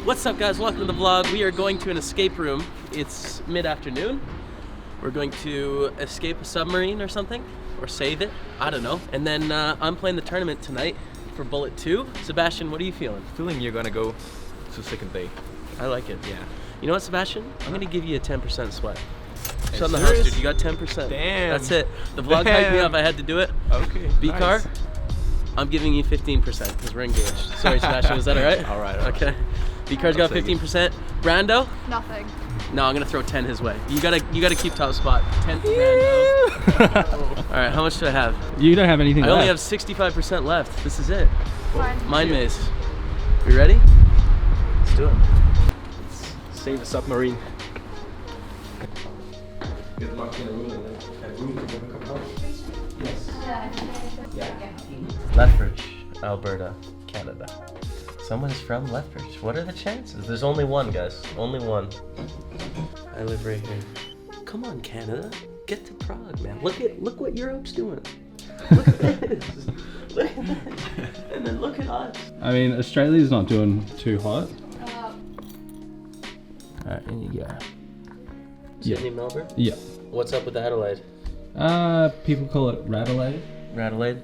What's up, guys? Welcome to the vlog. We are going to an escape room. It's mid-afternoon. We're going to escape a submarine or something, or save it. I don't know. And then I'm playing the tournament tonight for Bullet 2. Sebastian, what are you feeling? Feeling you're gonna go to second day. I like it. Yeah. You know what, Sebastian? I'm gonna give you a 10% sweat. Hey, Shut in the house, dude. You got 10%. Damn. That's it. The vlog hyped me up. I had to do it. Okay. B-car, nice. I'm giving you 15% because we're engaged. Sorry, Sebastian. Was that all right? All right. Okay. B-car's got 15%. Brando? Nothing. No, I'm gonna throw 10 his way. You gotta keep top spot. 10 for Brando. All right. How much do I have? You don't have anything I left. only have 65% left. This is it. Fine. Mind maze. You ready? Let's do it. Save a submarine. Get locked in a room and have room to come out. Yes. Yeah. Lethbridge, Alberta, Canada. Someone is from Lethbridge. What are the chances? There's only one, guys. Only one. I live right here. Come on, Canada. Get to Prague, man. Look what Europe's doing. Look at this. Look at this. And then look at us. I mean, Australia's not doing too hot. Alright, in you go. Yeah. Sydney, Melbourne? Yeah. What's up with Adelaide? People call it Radelaide. Radelaide?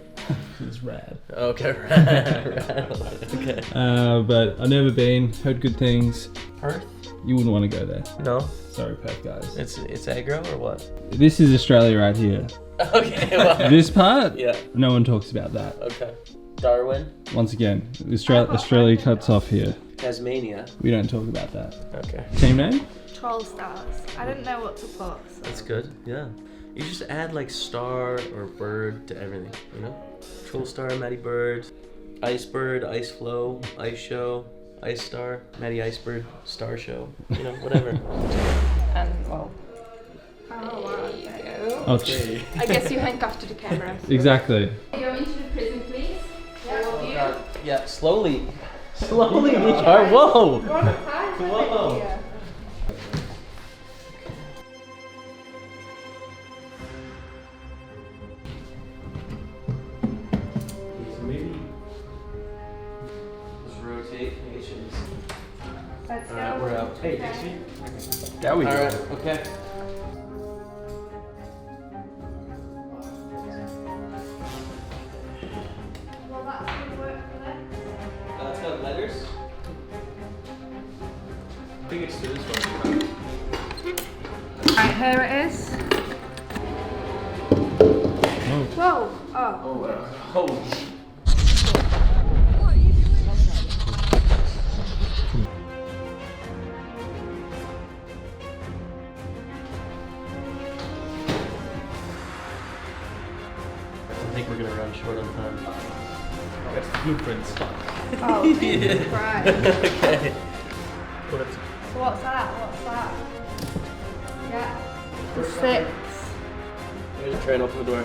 It's rad. Okay, Radelaide. Okay. But I've never been. Heard good things. Perth? You wouldn't want to go there. No. Sorry, Perth guys. It's aggro or what? This is Australia right here. Okay, well. This part, Yeah. no one talks about that. Okay. Darwin? Once again, Australia cuts off here. Tasmania? We don't talk about that. Okay. Team name? Troll stars. I didn't know what to put. So. That's good, yeah. You just add like star or bird to everything, you know? Troll star, Maddie Bird, Ice Bird, Ice Flow, Ice Show, Ice Star, Maddie Icebird, Star Show, you know, whatever. And well, Oh, wow. there you go. Oh, Okay. I guess you handcuff to the camera. exactly. Go into the prison, please. Yeah, slowly. Slowly, Nichar. Whoa! One at a time. Whoa. Yeah. Just rotate. Let's go. Alright, we're out. Hey, There we go. Alright, okay. Well, that's going to work for them. It's got letters. I think it's through this one. Right, here it is. Whoa. Oh. Oh. I think we're gonna run short on time. That's the blueprints. Oh, Jesus Christ. Okay. So what's that? Yeah. The 6. We're just trying to open the door.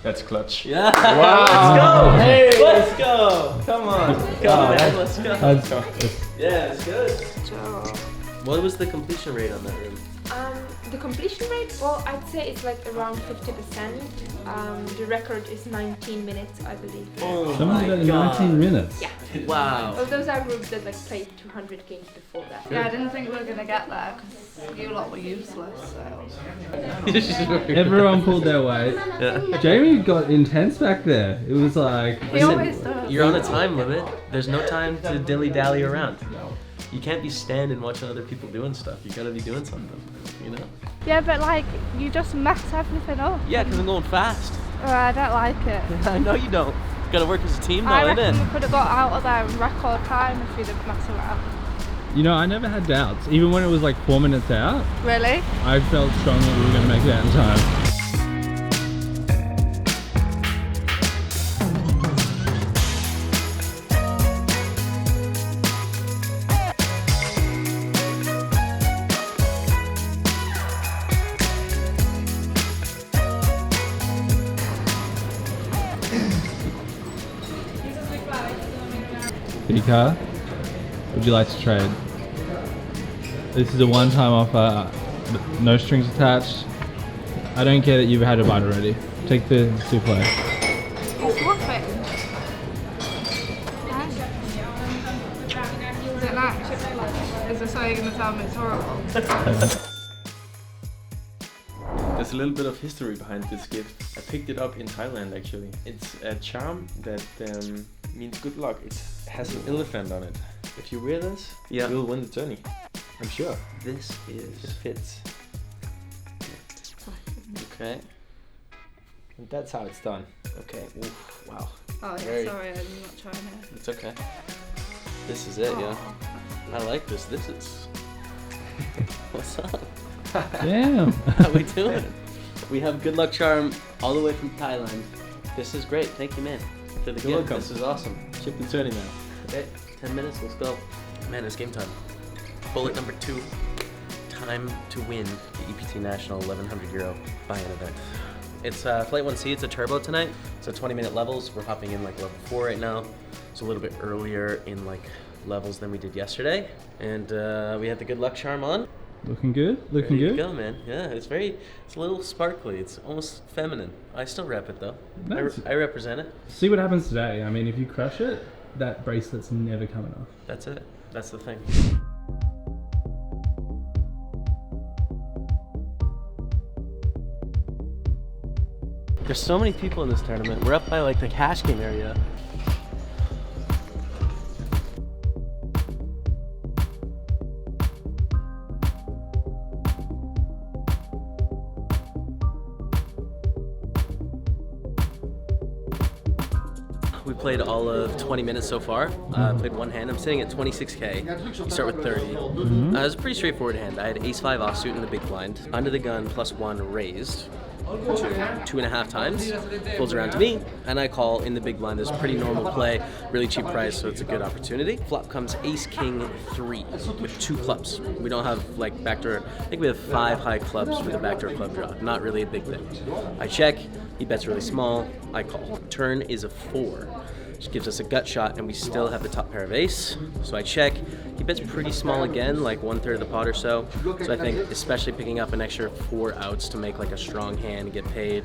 That's clutch. Yeah. Wow. Let's go. Hey, let's go. Come on. Come on, man. Let's go. Yeah, it's good. What was the completion rate on that room? The completion rate, well, I'd say it's like around 50%. The record is 19 minutes, I believe. Oh Someone did it in 19 minutes. Yeah. Wow. Well, those are groups that like played 200 games before that. Yeah, I didn't think we were going to get there because you lot were useless. So. Everyone pulled their weight. Yeah. Jamie got intense back there. It was like... He always does. You're on a time limit. There's no time to dilly-dally around. You can't be standing watching other people doing stuff. You gotta be doing something, you know? Yeah, but like, you just mess everything up. Yeah, because I'm going fast. I don't like it. I know you don't. You gotta work as a team I though, reckon we innit? could have got out of there in record time if we didn't mess around. You know, I never had doubts. Even when it was like 4 minutes out, Really? I felt strongly we were going to make it out in time. Car, would you like to trade? This is a one-time offer, no strings attached. I don't care that you've had a bite already. Take the souffle. It's perfect. Is this why you're gonna tell me it's horrible? There's a little bit of history behind this gift. I picked it up in Thailand actually. It's a charm that means good luck. It has an elephant on it. If you wear this, you'll win the journey. I'm sure. This It is fits. okay. And that's how it's done. Okay. Oof, wow. Oh yeah, Very- sorry, I'm not trying it. It's okay. This is it, yeah. I like this. This is. What's up? Damn. How we doing? We have good luck charm all the way from Thailand. This is great. Thank you, man, for the gift. welcome. This is awesome. Chip the journey now. Okay, 10 minutes. Let's go. Man, it's game time. Bullet number 2. Time to win the EPT National 1100 euro buy-in event. It's Flight 1C. It's a turbo tonight. So 20-minute levels. We're hopping in like level 4 right now. It's a little bit earlier in like levels than we did yesterday. And we have the good luck charm on. Looking good. Looking Ready to good. go, man. Yeah, it's a little sparkly. It's almost feminine. I still rep it though. Nice. I represent it. See what happens today. I mean, if you crush it, that bracelet's never coming off. That's it. That's the thing. There's so many people in this tournament. We're up by like the cash game area. We played all of 20 minutes so far. Played one hand. I'm sitting at 26k. You start with 30. It was a pretty straightforward hand. I had ace-5 offsuit in the big blind. Under the gun, +1 raised. 2.5 times. Folds around to me, and I call in the big blind. There's a pretty normal play, really cheap price, so it's a good opportunity. Flop comes ace-king 3 with 2 clubs. We don't have like backdoor. I think we have 5 high clubs for the backdoor club draw. Not really a big thing. I check. He bets really small. I call. Turn is a 4, which gives us a gut shot, and we still have the top pair of ace. So I check. He bets pretty small again, like 1/3 of the pot or so. So I think, especially picking up an extra 4 outs to make like a strong hand and get paid,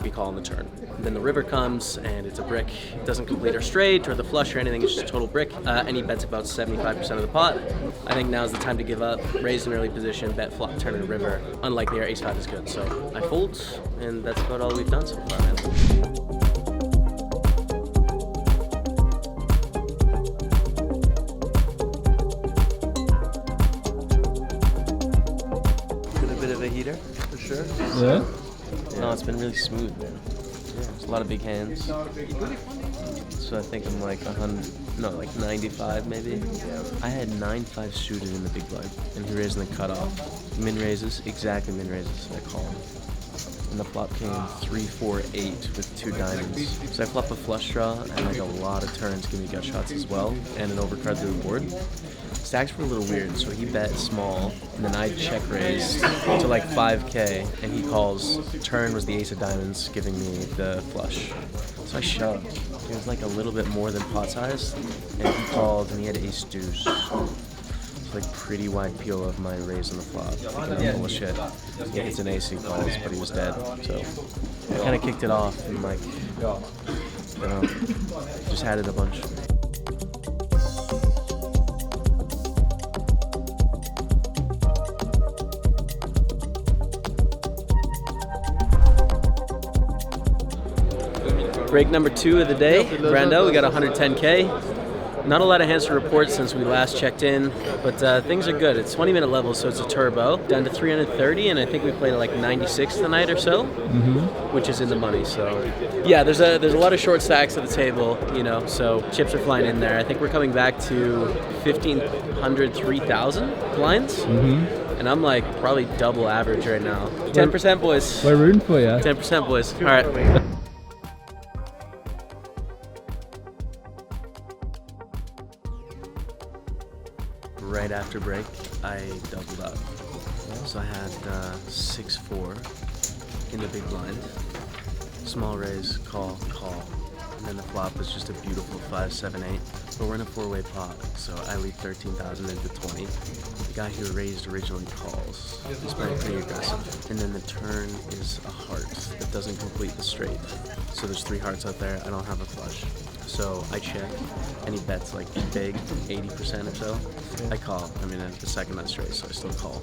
we call on the turn. And then the river comes, and it's a brick. It doesn't complete our straight or the flush or anything. It's just a total brick. And he bets about 75% of the pot. I think now's the time to give up. Raise an early position, bet flop, turn, and river. Unlikely our ace-5 is good. So I fold, and that's about all we've done so far, man. Bit of a heater, for sure. Yeah. No, it's been really smooth, man. There's a lot of big hands. So I think I'm like 95 maybe. I had 9-5 suited in the big blind, and he raised in the cutoff. Min raises, exactly min raises. I call him. And the flop came 3-4-8 with 2 diamonds. So I flop a flush draw and like a lot of turns give me gut shots as well, and an overcard through the board. Stacks were a little weird, so he bet small, and then I check raised to like 5k, and he calls. Turn was the ace of diamonds, giving me the flush. So I shoved. It was like a little bit more than pot size, and he called, and he had ace deuce. It's like pretty wide peel of my raise on the flop. Thinking I'm full of shit. Yeah, it's an ace, he calls, but he was dead. So I kind of kicked it off, and like, you know, just had it a bunch. Break number 2 of the day. Brando, we got 110k. Not a lot of hands to report since we last checked in, but things are good. It's 20-minute level, so it's a turbo. Down to 330, and I think we played at like 96 tonight or so, which is in the money. So yeah, there's a lot of short stacks at the table, you know, so chips are flying in there. I think we're coming back to 1,500, 3,000 blinds. And I'm like probably double average right now. 10%, boys. We're rooting for you. 10%, boys. All right. Right after break, I doubled up. So I had 6-4 in the big blind. Small raise, call, call. And then the flop was just a beautiful 5-7-8. But we're in a 4-way pot, so I lead 13,000 into 20. The guy who raised originally calls. He's playing pretty aggressive. And then the turn is a heart that doesn't complete the straight. So there's 3 hearts out there. I don't have a flush. So I check, and he bets like big, 80% or so. I call. I mean, the second nut straight, so I still call.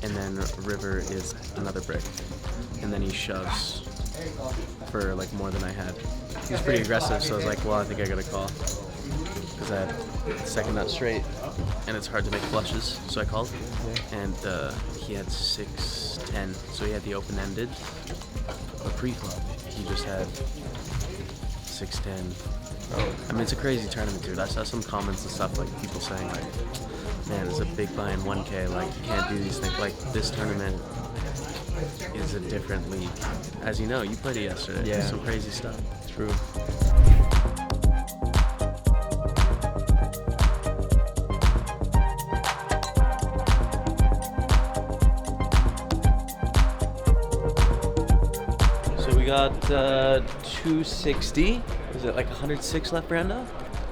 And then river is another brick, and then he shoves for like more than I had. He was pretty aggressive, so I was like, well, I think I gotta call because I had second nut straight, and it's hard to make flushes, so I called. And he had 6-10, so he had the open-ended. But pre-flop, he just had 6-10. Oh, I mean, it's a crazy tournament, dude. I saw some comments and stuff, like people saying, like, man, it's a big buy in 1K, like, you can't do these things. Like, this tournament is a different league. As you know, you played it yesterday. Yeah. Some crazy stuff. True. So we got 260. Is it like 106 left, Brando?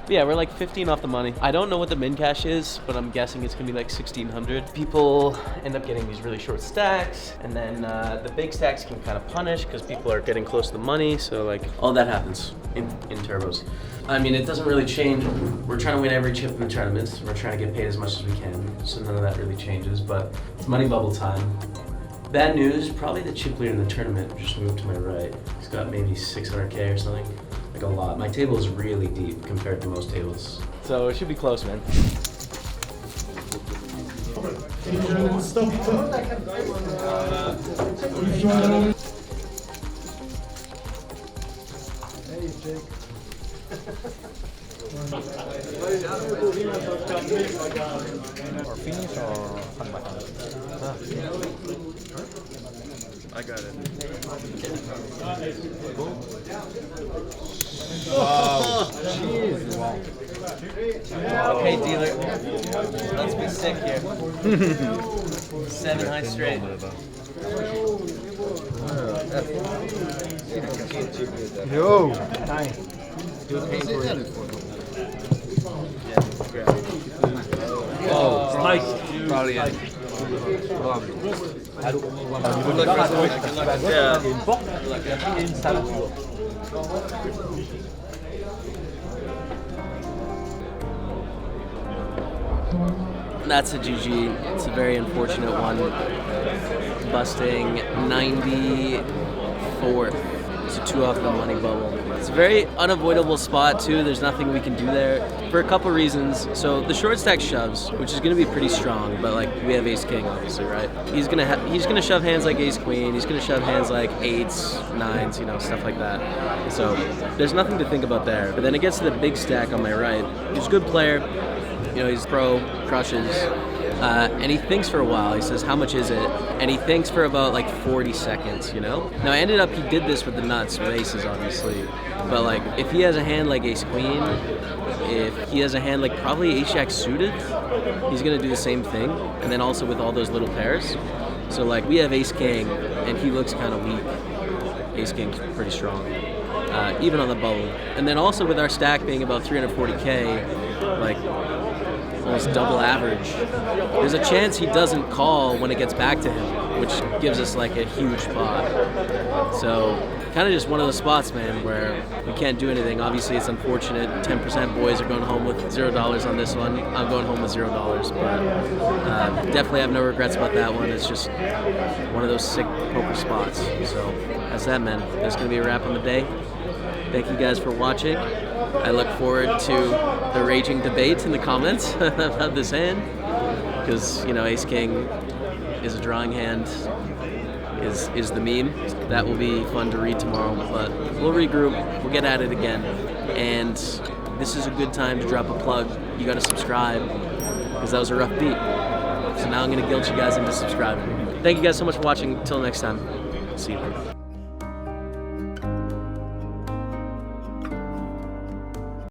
Yeah, we're like 15 off the money. I don't know what the min cash is, but I'm guessing it's gonna be like 1,600. People end up getting these really short stacks, and then the big stacks can kind of punish because people are getting close to the money. So like all that happens in turbos. I mean, it doesn't really change. We're trying to win every chip in the tournaments. We're trying to get paid as much as we can, so none of that really changes. But it's money bubble time. Bad news, probably the chip leader in the tournament just moved to my right. He's got maybe 600K or something. Like a lot. My table is really deep compared to most tables. So it should be close, man. I got it. Wow. Jeez. Okay, dealer. Let's be sick here. 7 high straight. Yo. Oh, nice. Probably in. That's a GG. It's a very unfortunate one. Busting 94th. It's a 2 off the money bubble. It's a very unavoidable spot too. There's nothing we can do there for a couple reasons. So the short stack shoves, which is going to be pretty strong, but like we have ace king obviously, right? He's gonna shove hands like ace queen. He's gonna shove hands like 8s, 9s, you know, stuff like that. So there's nothing to think about there. But then it gets to the big stack on my right. He's a good player. You know, he's pro, crushes, and he thinks for a while. He says, how much is it? And he thinks for about like 40 seconds, you know? Now, I ended up, he did this with the nuts, with aces, obviously. But like, if he has a hand like ace queen, if he has a hand like probably ace jack suited, he's gonna do the same thing. And then also with all those little pairs. So like, we have ace king, and he looks kind of weak. Ace king's pretty strong, even on the bubble. And then also with our stack being about 340K, like, almost double average, there's a chance he doesn't call when it gets back to him, which gives us like a huge pot. So kind of just one of those spots, man, where we can't do anything. Obviously it's unfortunate. 10% boys are going home with $0 on this one. I'm going home with $0, but definitely have no regrets about that one. It's just one of those sick poker spots. So that's that, man. That's gonna be a wrap on the day. Thank you guys for watching. I look forward to the raging debate in the comments about this hand, because, you know, ace king is a drawing hand, is the meme. That will be fun to read tomorrow, but we'll regroup, we'll get at it again, and this is a good time to drop a plug. You gotta subscribe, because that was a rough beat. So now I'm gonna guilt you guys into subscribing. Thank you guys so much for watching. Till next time, see you.